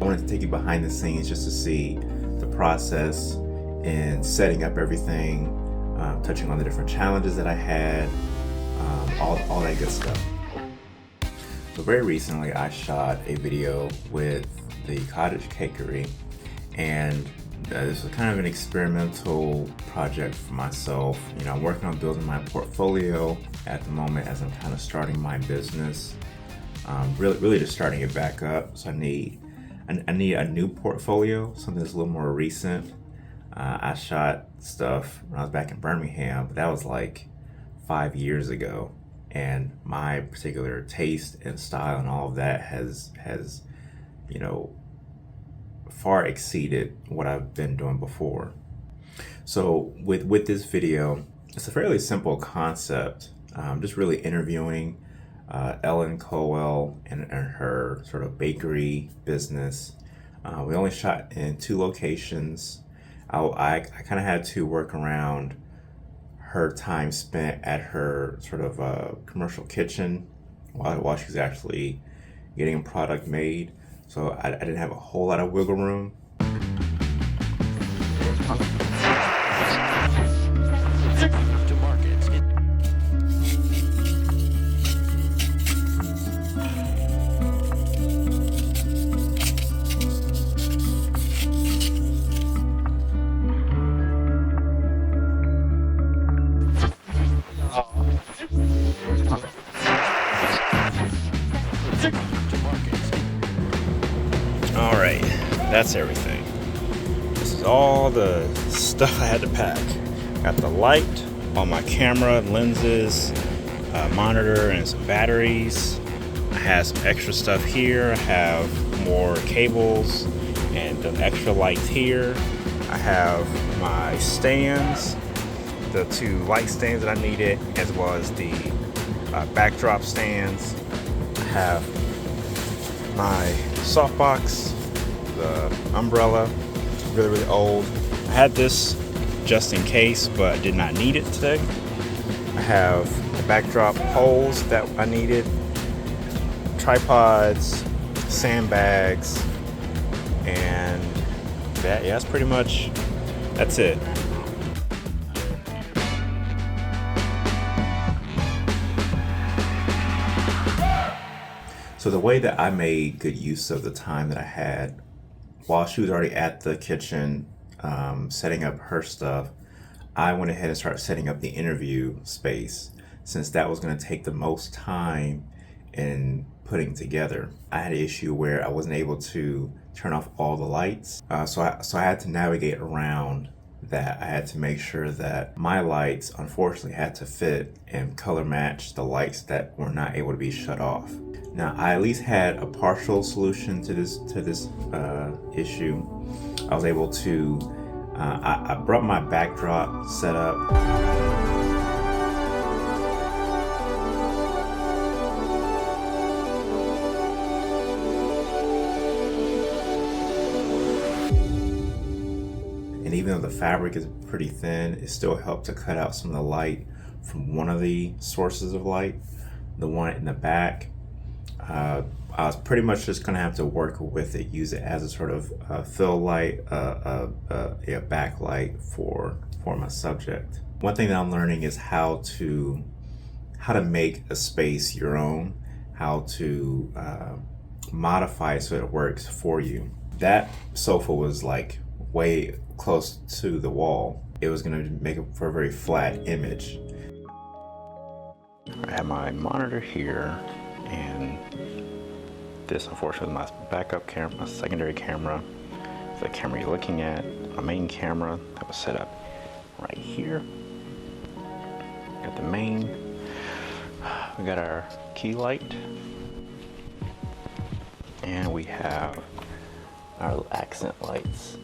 wanted to take you behind the scenes just to see the process in setting up everything, touching on the different challenges that I had, all that good stuff. So very recently I shot a video with the Cottage Cakery, and this was kind of an experimental project for myself. You know, I'm working on building my portfolio at the moment as I'm kind of starting my business. Really just starting it back up. So I need a new portfolio, something that's a little more recent. I shot stuff when I was back in Birmingham, but that was like 5 years ago. And my particular taste and style and all of that has you know, far exceeded what I've been doing before. So with this video, it's a fairly simple concept. Just really interviewing Ellen Colwell and her sort of bakery business. We only shot in 2 locations. I kind of had to work around her time spent at her sort of commercial kitchen while she was actually getting a product made. So I didn't have a whole lot of wiggle room. Alright, that's everything. This is all the stuff I had to pack. Got the light, all my camera, lenses, monitor, and some batteries. I have some extra stuff here. I have more cables and the extra lights here. I have my stands, the 2 light stands that I needed, as well as the backdrop stands. I have my softbox, the umbrella, really old. I had this just in case, but did not need it today. I have the backdrop poles that I needed, tripods, sandbags, and that's pretty much, that's it. So the way that I made good use of the time that I had while she was already at the kitchen setting up her stuff, I went ahead and started setting up the interview space, since that was going to take the most time in putting together. I had an issue where I wasn't able to turn off all the lights, so I had to navigate around that. I had to make sure that my lights unfortunately had to fit and color match the lights that were not able to be shut off. Now I at least had a partial solution to this issue. I was able to I brought my backdrop set up. And even though the fabric is pretty thin, it still helped to cut out some of the light from one of the sources of light, the one in the back. I was pretty much just gonna have to work with it, use it as a sort of fill light, a backlight for my subject. One thing that I'm learning is how to make a space your own, how to modify it so it works for you. That sofa was like way close to the wall. It was gonna make it for a very flat image. I have my monitor here, and this unfortunately is my backup camera, my secondary camera. The camera you're looking at, my main camera that was set up right here. Got the main. We got our key light, and we have our accent lights,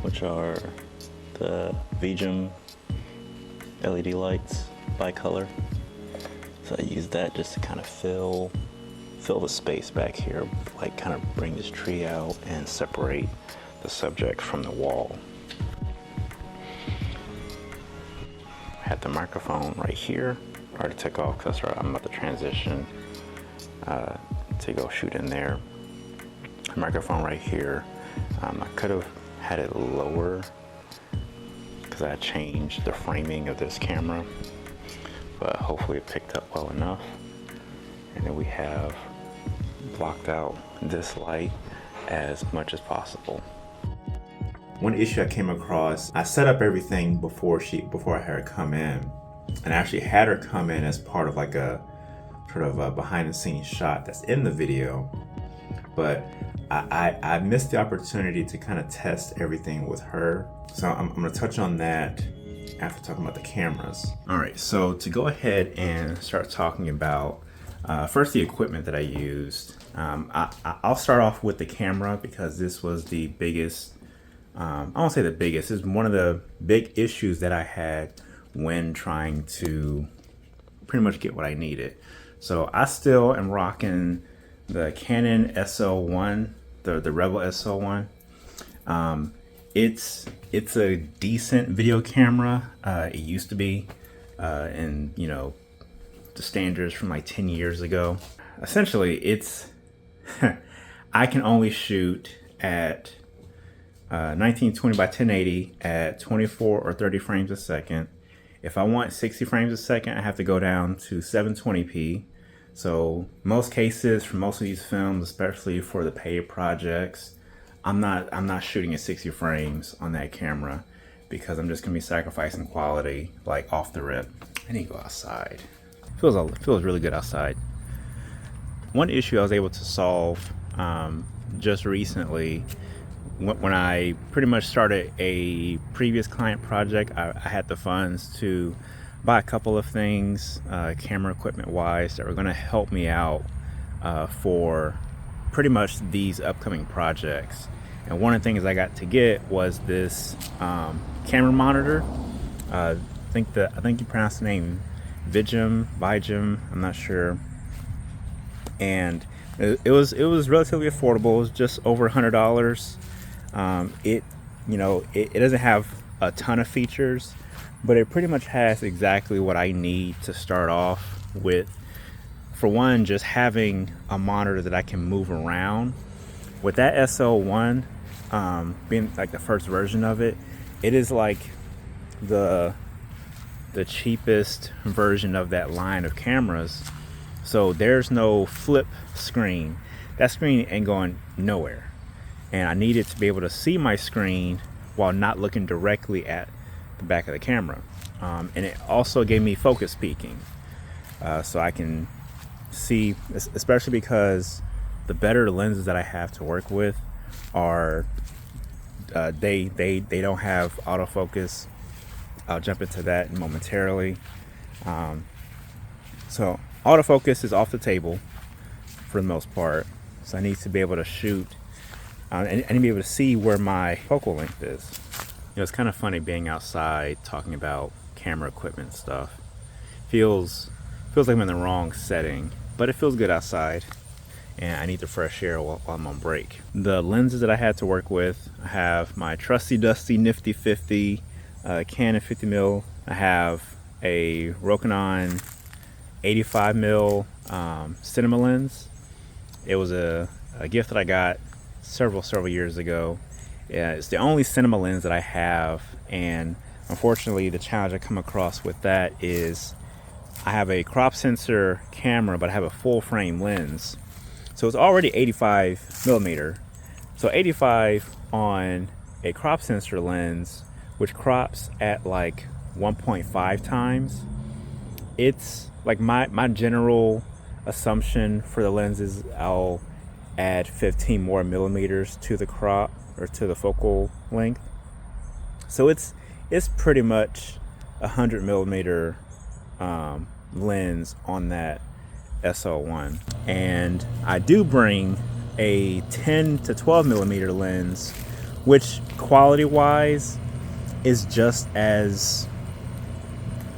which are the Vijum LED lights, bicolor. So I use that just to kind of fill the space back here, like kind of bring this tree out and separate the subject from the wall. I had the microphone right here. I already took off because I'm about to transition to go shoot in there. microphone right here. I could have had it lower because I changed the framing of this camera, but hopefully it picked up well enough. And then we have blocked out this light as much as possible. One issue I came across, I set up everything before I had her come in, and I actually had her come in as part of like a sort of a behind the scenes shot that's in the video, but I missed the opportunity to kind of test everything with her. So I'm going to touch on that after talking about the cameras. All right, so to go ahead and start talking about first the equipment that I used. I'll start off with the camera because this was the biggest, I won't say the biggest, it's one of the big issues that I had when trying to pretty much get what I needed. So I still am rocking the Canon SL1, the Rebel SL1. It's a decent video camera. It used to be, and you know, the standards from like 10 years ago. Essentially, it's I can only shoot at 1920 by 1080 at 24 or 30 frames a second. If I want 60 frames a second, I have to go down to 720p. So most cases for most of these films, especially for the paid projects, I'm not shooting at 60 frames on that camera because I'm just gonna be sacrificing quality like off the rip. I need to go outside. It feels really good outside. One issue I was able to solve just recently, when I pretty much started a previous client project, I had the funds to buy a couple of things, camera equipment wise, that were going to help me out for pretty much these upcoming projects. And one of the things I got to get was this camera monitor. I think you pronounce the name Vijim, I'm not sure. And it was relatively affordable. It was just over $100. It doesn't have a ton of features, but it pretty much has exactly what I need to start off with. For one, just having a monitor that I can move around. With that SL1 being like the first version of it, it is like the cheapest version of that line of cameras. So there's no flip screen. That screen ain't going nowhere. And I needed to be able to see my screen while not looking directly at the back of the camera. And it also gave me focus peaking. So I can see, especially because the better lenses that I have to work with are, they don't have autofocus. I'll jump into that momentarily. So autofocus is off the table for the most part. So I need to be able to shoot and I need to be able to see where my focal length is. You know, it's kind of funny being outside talking about camera equipment stuff. Feels like I'm in the wrong setting, but it feels good outside. And I need the fresh air while I'm on break. The lenses that I had to work with, I have my trusty dusty nifty 50 Canon 50mm. I have a Rokinon 85mm cinema lens. It was a gift that I got several years ago. It's the only cinema lens that I have, and unfortunately the challenge I come across with that is I have a crop sensor camera, but I have a full frame lens. So it's already 85mm. So 85 on a crop sensor lens, which crops at like 1.5 times. It's like my general assumption for the lens is I'll add 15 more millimeters to the crop or to the focal length. So it's pretty much 100mm lens on that SL1. And I do bring a 10 to 12mm lens, which quality wise is just as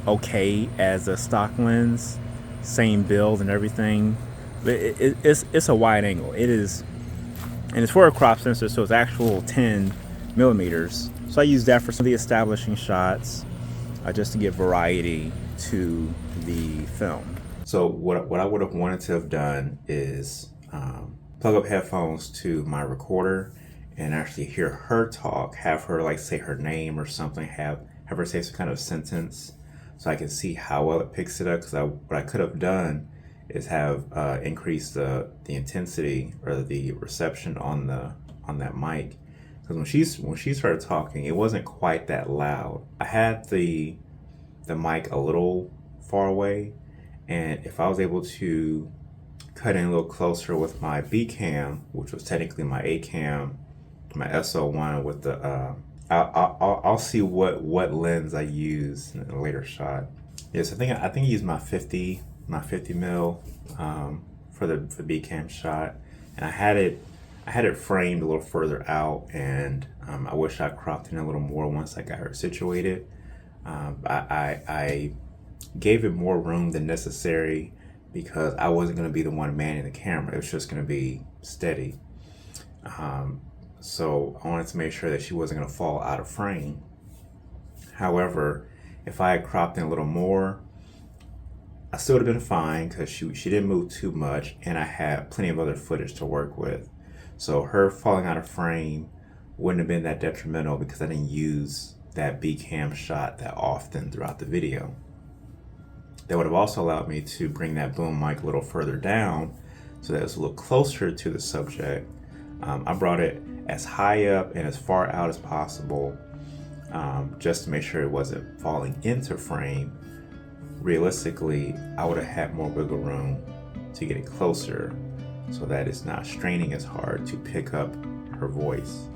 okay as a stock lens, same build and everything. But it's a wide angle. It is, and it's for a crop sensor, so it's actual 10mm. So I use that for some of the establishing shots, just to give variety to the film. So what I would have wanted to have done is plug up headphones to my recorder and actually hear her talk, have her like say her name or something, have her say some kind of sentence, so I can see how well it picks it up. Because what I could have done is have increased the intensity or the reception on that mic. Because when she started talking, it wasn't quite that loud. I had the mic a little far away, and if I was able to cut in a little closer with my B cam, which was technically my A cam, my SO1 with the I'll see what lens I use in a later shot. Yes, I think I used my 50 mil for the B cam shot, and I had it framed a little further out, and I wish I cropped in a little more once I got her situated. I gave it more room than necessary because I wasn't going to be the one manning the camera. It was just going to be steady. So I wanted to make sure that she wasn't going to fall out of frame. However, if I had cropped in a little more, I still would have been fine because she didn't move too much, and I had plenty of other footage to work with. So her falling out of frame wouldn't have been that detrimental because I didn't use that B cam shot that often throughout the video. That would have also allowed me to bring that boom mic a little further down so that it's a little closer to the subject. I brought it as high up and as far out as possible, just to make sure it wasn't falling into frame. Realistically, I would have had more wiggle room to get it closer so that it's not straining as hard to pick up her voice.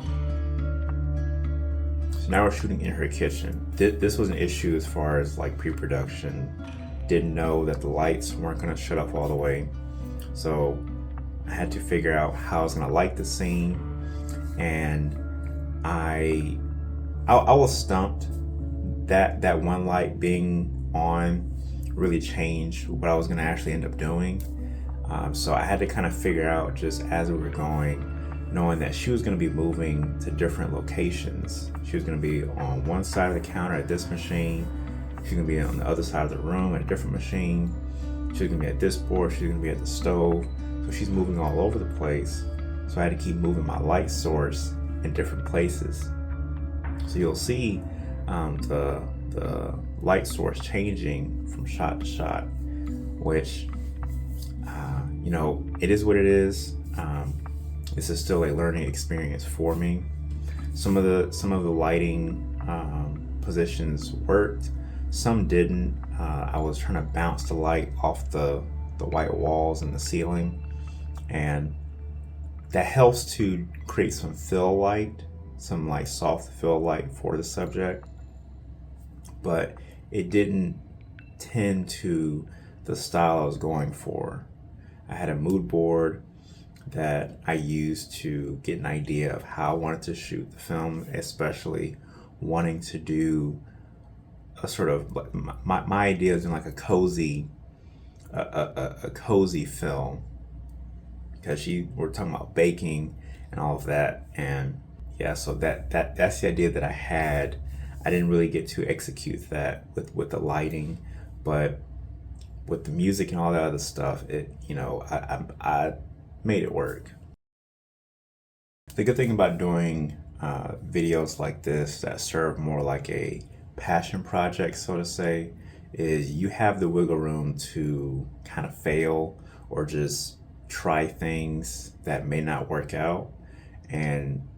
So now we're shooting in her kitchen. This was an issue as far as like pre-production. Didn't know that the lights weren't going to shut off all the way. So I had to figure out how I was going to light the scene. And I was stumped that one light being on really changed what I was going to actually end up doing. So I had to kind of figure out just as we were going, knowing that she was going to be moving to different locations. She was going to be on one side of the counter at this machine. She's going to be on the other side of the room at a different machine. She's going to be at this board. She's going to be at the stove. So she's moving all over the place. So I had to keep moving my light source in different places. So you'll see the light source changing from shot to shot, which, it is what it is. This is still a learning experience for me. Some of the lighting positions worked, some didn't. I was trying to bounce the light off the white walls and the ceiling, and that helps to create some fill light, some like soft fill light for the subject, but it didn't tend to the style I was going for. I had a mood board that I used to get an idea of how I wanted to shoot the film, especially wanting to do a sort of my idea is in like a cozy film, because we're talking about baking and all of that, and yeah, so that's the idea that I had. I didn't really get to execute that with the lighting, but with the music and all that other stuff, I made it work. The good thing about doing videos like this that serve more like a passion project, so to say, is you have the wiggle room to kind of fail or just try things that may not work out. And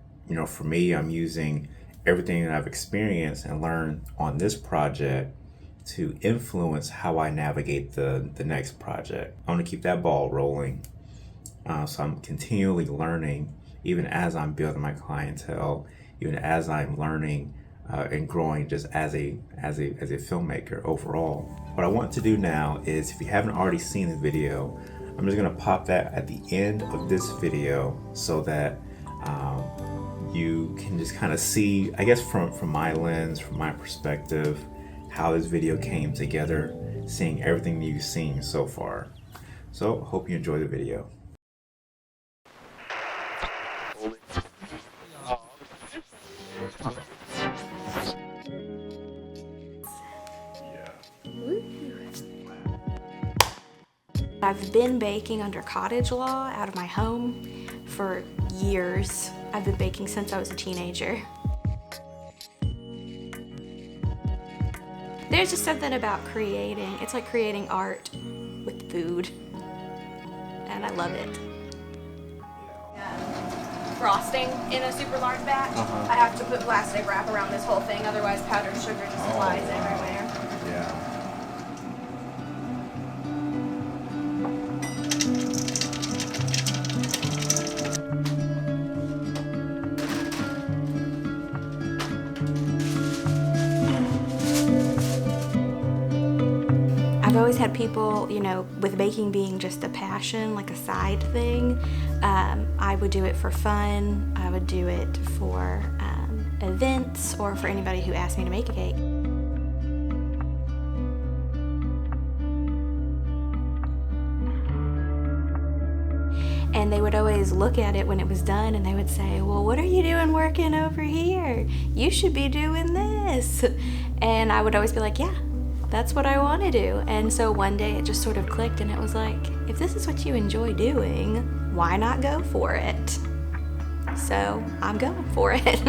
for me, I'm using everything that I've experienced and learned on this project to influence how I navigate the next project. I want to keep that ball rolling. So I'm continually learning, even as I'm building my clientele, even as I'm learning and growing just as a filmmaker overall. What I want to do now is, if you haven't already seen the video, I'm just gonna pop that at the end of this video so that you can just kind of see, I guess from my lens, from my perspective, how this video came together, seeing everything that you've seen so far. So hope you enjoy the video. I've been baking under cottage law out of my home, for years. I've been baking since I was a teenager. There's just something about creating. It's like creating art with food, and I love it. Frosting in a super large batch. I have to put plastic wrap around this whole thing, otherwise powdered sugar just flies everywhere. Yeah. I've always had people, you know, with baking being just a passion, like a side thing. I would do it for fun. I would do it for events or for anybody who asked me to make a cake. And they would always look at it when it was done and they would say, well, what are you doing working over here? You should be doing this. And I would always be like, yeah, that's what I want to do. And so one day it just sort of clicked and it was like, if this is what you enjoy doing, why not go for it? So I'm going for it.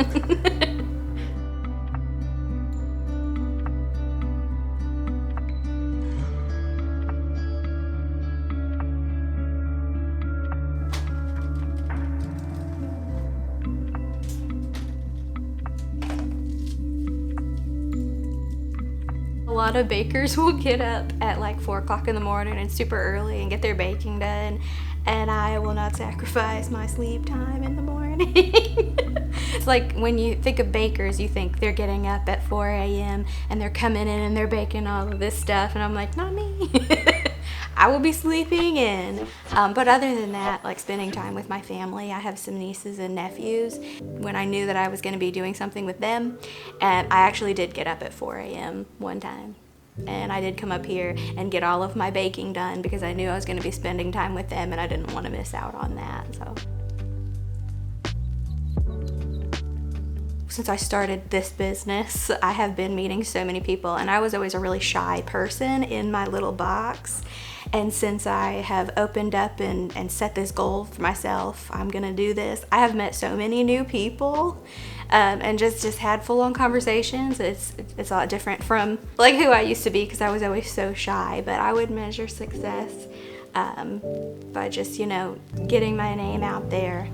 A lot of bakers will get up at like 4 o'clock in the morning and super early and get their baking done, and I will not sacrifice my sleep time in the morning. It's like when you think of bakers, you think they're getting up at 4 a.m. and they're coming in and they're baking all of this stuff, and I'm like, not me. I will be sleeping in. But other than that, like spending time with my family, I have some nieces and nephews. When I knew that I was gonna be doing something with them, and I actually did get up at 4 a.m. one time. And I did come up here and get all of my baking done because I knew I was gonna be spending time with them and I didn't wanna miss out on that, so. Since I started this business, I have been meeting so many people, and I was always a really shy person in my little box. And since I have opened up and set this goal for myself, I'm gonna do this, I have met so many new people and just had full-on conversations. It's a lot different from like who I used to be because I was always so shy, but I would measure success by just, you know, getting my name out there